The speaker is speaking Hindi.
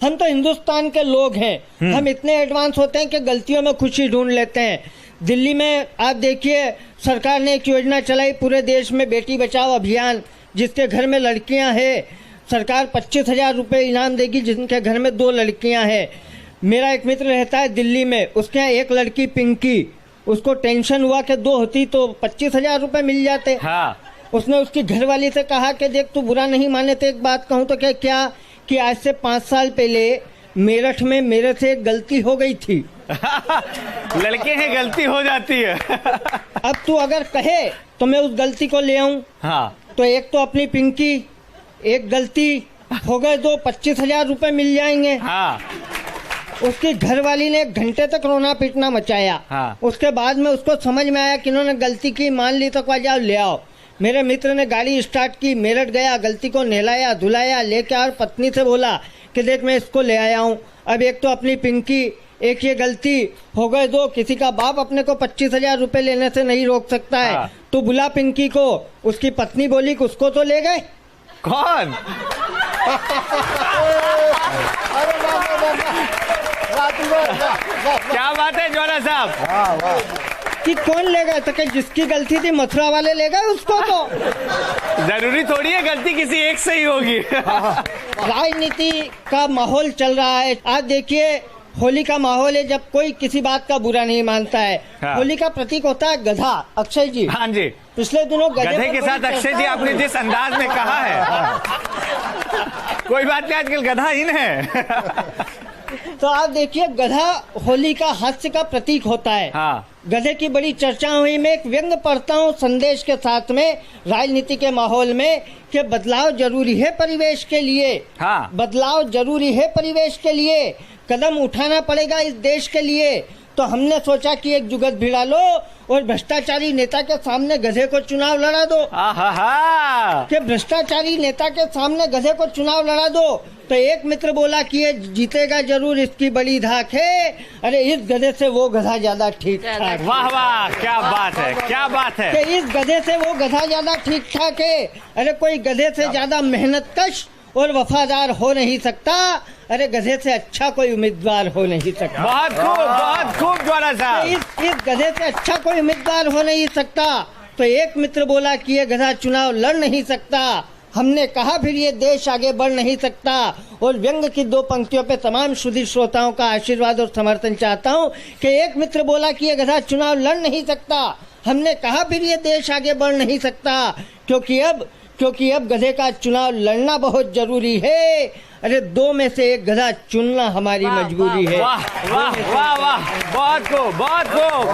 हम तो हिंदुस्तान के लोग हैं, हम इतने एडवांस होते हैं कि गलतियों में खुशी ढूंढ लेते हैं। दिल्ली में आप देखिए, सरकार ने एक योजना चलाई पूरे देश में, बेटी बचाओ अभियान, जिसके घर में लड़कियां हैं सरकार 25,000 रुपये इनाम देगी जिनके घर में 2 लड़कियां हैं। मेरा एक मित्र रहता है दिल्ली में, उसके यहाँ एक लड़की पिंकी, उसको टेंशन हुआ कि 2 होती तो 25,000 रुपये मिल जाते। हाँ। उसने उसकी घरवाली से कहा कि देख तू बुरा नहीं माने तो एक बात कहूँ तो क्या कि आज से 5 साल पहले मेरठ में मेरे से एक गलती हो गई थी। लड़के हैं, गलती हो जाती है। अब तू अगर कहे तो मैं उस गलती को ले आऊं। हाँ। तो एक तो अपनी पिंकी, एक गलती हो गए 2, 25,000 रुपये मिल जाएंगे। हाँ। उसकी घरवाली ने 1 घंटे तक रोना पीटना मचाया। हाँ। उसके बाद में उसको समझ में आया कि इन्होंने गलती की, मान ली तो जाओ ले आओ। मेरे मित्र ने गाड़ी स्टार्ट की, मेरठ गया, गलती को नहलाया धुलाया, लेके और पत्नी से बोला कि देख मैं इसको ले आया हूँ। अब एक तो अपनी पिंकी, एक ये गलती हो गए 2। किसी का बाप अपने को 25,000 रुपये लेने से नहीं रोक सकता है। हाँ। तो बुला पिंकी को। उसकी पत्नी बोली कि उसको तो ले गए। कौन? क्या बात है ज्वाला साहब, कि कौन ले गए? तो जिसकी गलती थी मथुरा वाले ले गए उसको। तो जरूरी थोड़ी है गलती किसी एक से ही होगी। राजनीति का माहौल चल रहा है। आज देखिए, होली का माहौल है, जब कोई किसी बात का बुरा नहीं मानता है। हाँ। होली का प्रतीक होता है गधा। अक्षय जी, हाँ जी, पिछले दिनों गधे के साथ अक्षय जी आपने जिस अंदाज में कहा है, कोई बात नहीं, आजकल गधा इन है। तो आप देखिए, गधा होली का हास्य का प्रतीक होता है। हाँ। गधे की बड़ी चर्चा हुई। मैं एक व्यंग्य पढ़ता हूँ संदेश के साथ में, राजनीति के माहौल में, कि बदलाव जरूरी है परिवेश के लिए। हाँ। बदलाव जरूरी है परिवेश के लिए, कदम उठाना पड़ेगा इस देश के लिए। तो हमने सोचा कि एक जुगत भिड़ा लो और भ्रष्टाचारी नेता के सामने गधे को चुनाव लड़ा दो। कि भ्रष्टाचारी नेता के सामने गधे को चुनाव लड़ा दो। तो एक मित्र बोला कि ये जीतेगा जरूर, इसकी बड़ी धाक है। अरे इस गधे से वो गधा ज्यादा ठीक ठाक। वाह वाह, क्या बात है, क्या बात है। कि इस गधे से वो गधा ज्यादा ठीक ठाक है। अरे कोई गधे से ज्यादा मेहनतकश और वफादार हो नहीं सकता। अरे गधे से अच्छा कोई उम्मीदवार हो नहीं सकता। बहुत खूब, बहुत खूब ज्वाला साहब। इस गधे से अच्छा कोई उम्मीदवार हो नहीं सकता। तो एक मित्र बोला कि ये गधा चुनाव लड़ नहीं सकता। हमने कहा फिर ये देश आगे बढ़ नहीं सकता। और व्यंग की 2 पंक्तियों पे तमाम सुधी श्रोताओं का आशीर्वाद और समर्थन चाहता हूँ कि एक मित्र बोला कि ये गधा चुनाव लड़ नहीं सकता। हमने कहा फिर ये देश आगे बढ़ नहीं सकता, क्योंकि अब गधे का चुनाव लड़ना बहुत जरूरी है। अरे 2 में से एक गधा चुनना हमारी मजबूरी है। वाह वाह वाह वाह, बहुत खूब, बहुत खूब।